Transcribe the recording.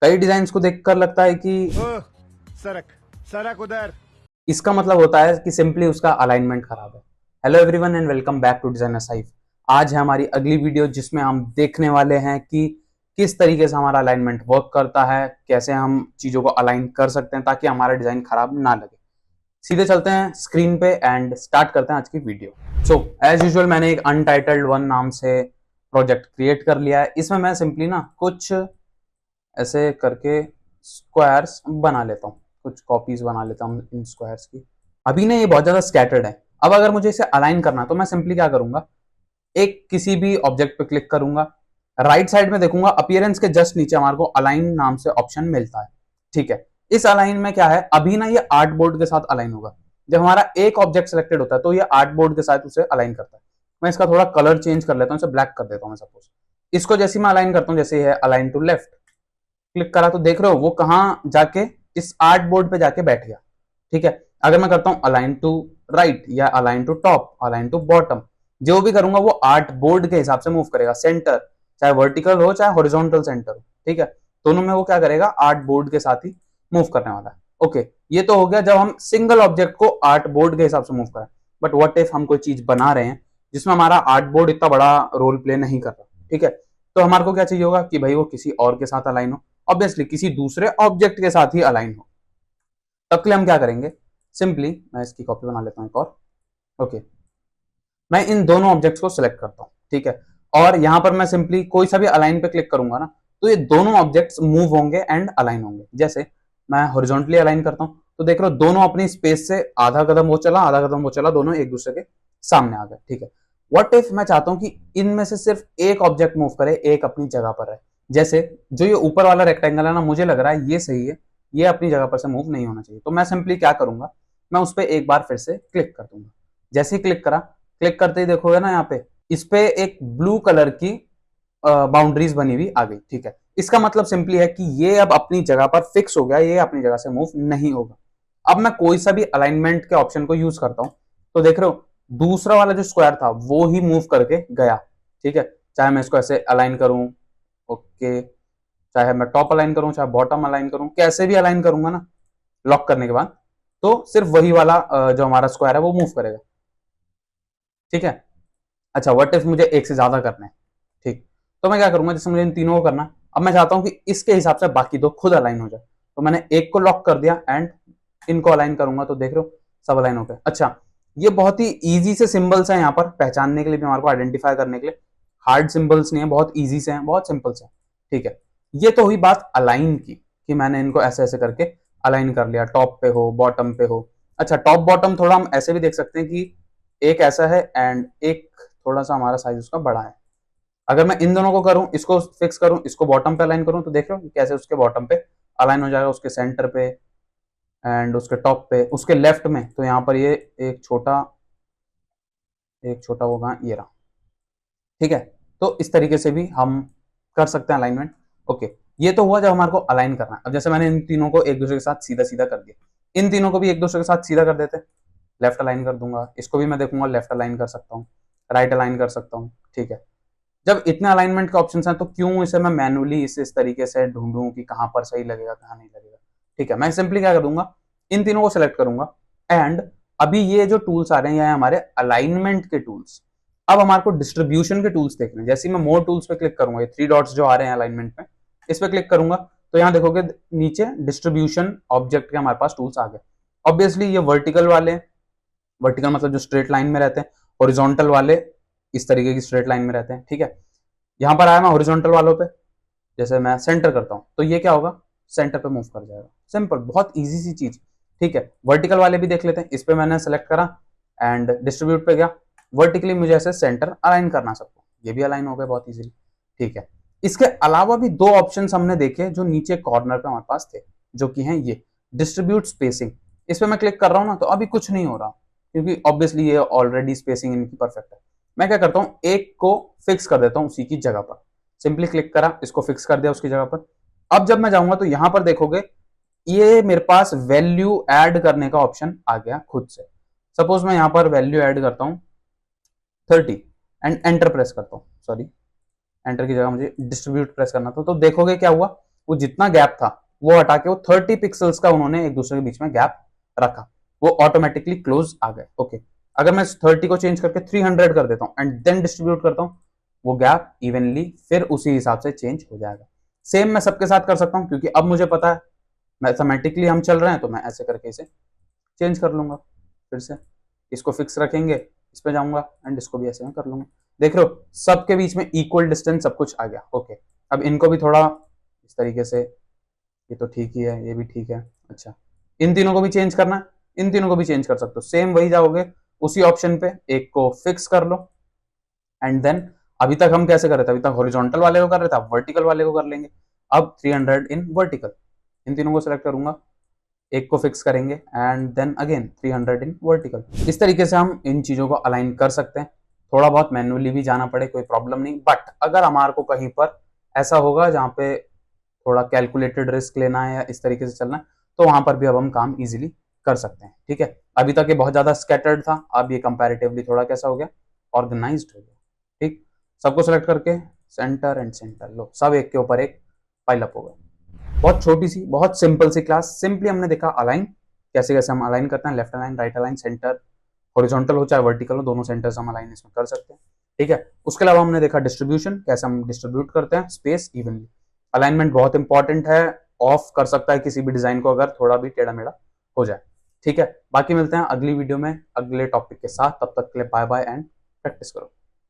कई डिजाइन को देखकर लगता है कि ओह, सरक सरक उधर। इसका मतलब होता है कि सिंपली उसका अलाइनमेंट खराब है। Hello everyone and welcome back to designer Saif. आज है हमारी अगली वीडियो जिसमें हम देखने वाले हैं कि किस तरीके से हमारा अलाइनमेंट वर्क करता है, कैसे हम चीजों को अलाइन कर सकते हैं ताकि हमारा डिजाइन खराब ना लगे। सीधे चलते हैं स्क्रीन पे एंड स्टार्ट करते हैं आज की वीडियो। सो एज यूजुअल मैंने एक अनटाइटल्ड वन नाम से प्रोजेक्ट क्रिएट कर लिया है। इसमें मैं सिंपली ना कुछ ऐसे करके स्क्वायर्स बना लेता हूँ, कुछ कॉपीज बना लेता हूँ इन स्क्वायर्स की। अभी ना ये बहुत ज्यादा स्कैटर्ड है। अब अगर मुझे इसे अलाइन करना है तो मैं सिंपली क्या करूंगा, एक किसी भी ऑब्जेक्ट पे क्लिक करूंगा, राइट साइड में देखूंगा अपीयरेंस के जस्ट नीचे हमारे को अलाइन नाम से ऑप्शन मिलता है। ठीक है, इस अलाइन में क्या है, अभी ना ये आर्ट बोर्ड के साथ अलाइन होगा। जब हमारा एक ऑब्जेक्ट सिलेक्टेड होता है तो ये आर्ट बोर्ड के साथ उसे अलाइन करता है। मैं इसका थोड़ा कलर चेंज कर लेता हूँ, इसे ब्लैक कर देता हूँ। सपोज इसको जैसे मैं अलाइन करता हूँ, जैसे है अलाइन टू लेफ्ट, क्लिक करा तो देख रहे हो वो कहाँ जाके इस आर्ट बोर्ड पे जाके बैठ गया। ठीक है, अगर मैं करता हूं अलाइन टू राइट या align to top, align to bottom, जो भी करूंगा वो आर्ट बोर्ड के हिसाब से मूव करेगा। सेंटर चाहे वर्टिकल हो चाहे हॉरिजॉन्टल सेंटर हो, ठीक है, दोनों में वो क्या करेगा, आर्ट बोर्ड के साथ ही मूव करने वाला है। ओके, ये तो हो गया जब हम सिंगल ऑब्जेक्ट को आर्ट बोर्ड के हिसाब से मूव करें। बट व्हाट इफ हम कोई चीज बना रहे हैं जिसमें हमारा आर्ट बोर्ड इतना बड़ा रोल प्ले नहीं कर रहा, ठीक है, तो हमारे को क्या चाहिए होगा कि भाई वो किसी और के साथ अलाइन हो, ऑब्वियसली किसी दूसरे ऑब्जेक्ट के साथ ही अलाइन हो। तब के लिए हम क्या करेंगे, सिंपली मैं इसकी कॉपी बना लेता हूं एक और। ओके, मैं इन दोनों ऑब्जेक्ट्स को सिलेक्ट करता हूं, ठीक है, और यहां पर मैं सिंपली कोई सा भी अलाइन पे क्लिक करूंगा ना, तो ये दोनों ऑब्जेक्ट्स मूव होंगे एंड अलाइन होंगे। जैसे मैं हॉरिजॉन्टली अलाइन करता हूं तो देख रहे हो दोनों अपनी स्पेस से आधा कदम वो चला, आधा कदम वो चला, दोनों एक दूसरे के सामने आ गए। ठीक है, व्हाट इफ मैं चाहता हूं कि इनमें से सिर्फ एक ऑब्जेक्ट मूव करे, एक अपनी जगह पर रहे। जैसे जो ये ऊपर वाला रेक्टेंगल है ना, मुझे लग रहा है ये सही है, ये अपनी जगह पर से मूव नहीं होना चाहिए, तो मैं सिंपली क्या करूंगा, मैं उस पर एक बार फिर से क्लिक कर दूंगा। जैसे ही क्लिक करा, क्लिक करते ही देखोगे ना यहाँ पे इस पे एक ब्लू कलर की बाउंड्रीज बनी हुई आ गई। ठीक है, इसका मतलब सिंपली है कि ये अब अपनी जगह पर फिक्स हो गया, ये अपनी जगह से मूव नहीं होगा। अब मैं कोई सा भी अलाइनमेंट के ऑप्शन को यूज करता हूं तो देख रहे हो दूसरा वाला जो स्क्वायर था वो ही मूव करके गया। ठीक है, चाहे मैं इसको ऐसे अलाइन करूं, ओके, चाहे मैं टॉप अलाइन करूं चाहे बॉटम अलाइन करूं, कैसे भी अलाइन करूंगा ना लॉक करने के बाद, तो सिर्फ वही वाला जो हमारा स्क्वायर है वो मूव करेगा। ठीक है, अच्छा व्हाट इफ मुझे एक से ज्यादा करना है, ठीक, तो मैं क्या करूंगा, जैसे मुझे इन तीनों को करना है, अब मैं चाहता हूं कि इसके हिसाब से बाकी दो खुद अलाइन हो जाए, तो मैंने एक को लॉक कर दिया एंड इनको अलाइन करूंगा तो देख रहे हो सब अलाइन हो गए। अच्छा, ये बहुत ही इजी से सिंबल्स हैं यहाँ पर पहचानने के लिए भी, हमारे को आइडेंटिफाई करने के लिए हार्ड सिंबल्स नहीं है, बहुत इजी से हैं, बहुत सिंपल से। ठीक है, ये तो हुई बात अलाइन की कि मैंने इनको ऐसे ऐसे करके अलाइन कर लिया, टॉप पे हो बॉटम पे हो। अच्छा, टॉप बॉटम थोड़ा हम ऐसे भी देख सकते हैं कि एक ऐसा है एंड एक थोड़ा सा हमारा साइज उसका बड़ा है। अगर मैं इन दोनों को करूं, इसको फिक्स करूं, इसको बॉटम पे अलाइन करूं, तो देख रहे हो कैसे उसके बॉटम पे अलाइन हो जाएगा, उसके सेंटर पे एंड उसके टॉप पे, उसके लेफ्ट में तो यहाँ पर ये एक छोटा होगा, ये रहा। ठीक है, तो इस तरीके से भी हम कर सकते हैं अलाइनमेंट। ओके, ये तो हुआ जब हमारे को अलाइन करना है। अब जैसे मैंने इन तीनों को एक दूसरे के साथ सीधा सीधा कर दिया, इन तीनों को भी एक दूसरे के साथ सीधा कर देते, लेफ्ट अलाइन कर दूंगा, इसको भी मैं देखूंगा लेफ्ट अलाइन कर सकता हूँ, राइट अलाइन कर सकता हूँ। ठीक है, जब इतने अलाइनमेंट के ऑप्शंस हैं तो क्यों इसे मैं मैनुअली इस तरीके से ढूंढूं कि कहां पर सही लगेगा कहां नहीं लगेगा। ठीक है, मैं सिंपली क्या करूंगा, इन तीनों को सिलेक्ट करूंगा एंड अभी ये जो टूल्स आ रहे हैं ये हमारे अलाइनमेंट के टूल्स। अब हमारे को डिस्ट्रीब्यूशन के टूल्स देखने हैं। जैसे मैं मोर टूल्स पे क्लिक करूंगा, ये थ्री डॉट्स जो आ रहे हैं अलाइनमेंट में, इस पे क्लिक करूंगा तो यहाँ देखोगे नीचे डिस्ट्रीब्यूशन ऑब्जेक्ट के हमारे पास टूल्स आ गए। ऑब्वियसली ये वर्टिकल वाले, वर्टिकल मतलब जो स्ट्रेट लाइन में रहते हैं, हॉरिजॉन्टल वाले इस तरीके की स्ट्रेट लाइन में रहते हैं। ठीक है, यहां पर आया मैं हॉरिजॉन्टल वालों पे, जैसे मैं सेंटर करता हूं तो ये क्या होगा, सेंटर पे मूव कर जाएगा। सिंपल, बहुत इजी सी चीज। ठीक है, वर्टिकल वाले भी देख लेते हैं। इस पे मैंने सेलेक्ट करा एंड डिस्ट्रीब्यूट पे गया, वर्टिकली मुझे ऐसे सेंटर अलाइन करना सबको, ये भी अलाइन हो गए बहुत इजीली। ठीक है, इसके अलावा भी दो ऑप्शन हमने देखे जो नीचे कॉर्नर पे हमारे पास थे, जो कि हैं ये डिस्ट्रीब्यूट स्पेसिंग। इस पे मैं क्लिक कर रहा हूं ना तो अभी कुछ नहीं हो रहा, क्योंकि ऑब्वियसली ये ऑलरेडी स्पेसिंग इनकी परफेक्ट है। मैं क्या करता हूँ, एक को फिक्स कर देता हूँ उसी की जगह पर, सिंपली क्लिक करा, इसको फिक्स कर दिया उसकी जगह पर। अब जब मैं जाऊंगा तो यहां पर देखोगे ये मेरे पास वैल्यू ऐड करने का ऑप्शन आ गया खुद से। सपोज मैं यहां पर वैल्यू ऐड करता हूं 30 एंड एंटर प्रेस करता हूं, सॉरी एंटर की जगह मुझे डिस्ट्रीब्यूट प्रेस करना था, तो देखोगे क्या हुआ, वो जितना गैप था वो हटा के वो 30 पिक्सल्स का उन्होंने एक दूसरे के बीच में गैप रखा, वो ऑटोमेटिकली क्लोज आ गए। ओके, अगर मैं 30 को चेंज करके 300 कर देता हूँ एंड देन डिस्ट्रीब्यूट करता हूँ, वो गैप इवनली फिर उसी हिसाब से चेंज हो जाएगा। सेम मैं सबके साथ कर सकता हूँ, क्योंकि अब मुझे पता है मैथमेटिकली हम चल रहे हैं, तो मैं ऐसे करके इसे चेंज कर लूंगा। फिर से इसको फिक्स रखेंगे, इस पे जाऊंगा एंड इसको भी ऐसे में कर लूंगा। देख रहे हो सबके बीच में इक्वल डिस्टेंस सब कुछ आ गया। ओके, अब इनको भी थोड़ा इस तरीके से, ये तो ठीक ही है, ये भी ठीक है। अच्छा, इन तीनों को भी चेंज करना है, इन तीनों को भी चेंज कर सकते हो। सेम वही जाओगे उसी ऑप्शन पे, एक को फिक्स कर लो एंड देन अभी तक हम कैसे कर रहे थे, अभी तक हॉरिजॉन्टल वाले को कर रहे थे, अब वर्टिकल वाले को कर लेंगे। अब 300 इन वर्टिकल, इन तीनों को सिलेक्ट करूंगा, एक को फिक्स करेंगे and then again 300 in vertical. इस तरीके से हम इन चीजों को अलाइन कर सकते हैं। थोड़ा बहुत मैन्युअली भी जाना पड़े कोई प्रॉब्लम नहीं, बट अगर हमारे को कहीं पर ऐसा होगा जहाँ पे थोड़ा कैलकुलेटेड रिस्क लेना है या इस तरीके से चलना है, तो वहां पर भी अब हम काम इजीली कर सकते हैं। ठीक है, अभी तक ये बहुत ज्यादा स्कैटर्ड था, अब ये कंपैरेटिवली थोड़ा कैसा हो गया, ऑर्गेनाइज्ड हो गया। ठीक, सबको सेलेक्ट करके सेंटर एंड सेंटर, लो सब एक के ऊपर एक पाइल अप हो गए। बहुत छोटी सी, बहुत सिंपल सी क्लास, सिंपली हमने देखा अलाइन कैसे कैसे हम अलाइन करते हैं, left align, right align, centre, horizontal हो चाहे वर्टिकल हो, दोनों सेंटर्स हम अलाइन इसमें कर सकते हैं। ठीक है, उसके अलावा हमने देखा डिस्ट्रीब्यूशन, कैसे हम डिस्ट्रीब्यूट करते हैं स्पेस इवनली। अलाइनमेंट बहुत इंपॉर्टेंट है, ऑफ कर सकता है किसी भी डिजाइन को अगर थोड़ा भी टेढ़ा मेढ़ा हो जाए। ठीक है, बाकी मिलते हैं अगली वीडियो में अगले टॉपिक के साथ, तब तक के लिए बाय बाय एंड प्रैक्टिस करो।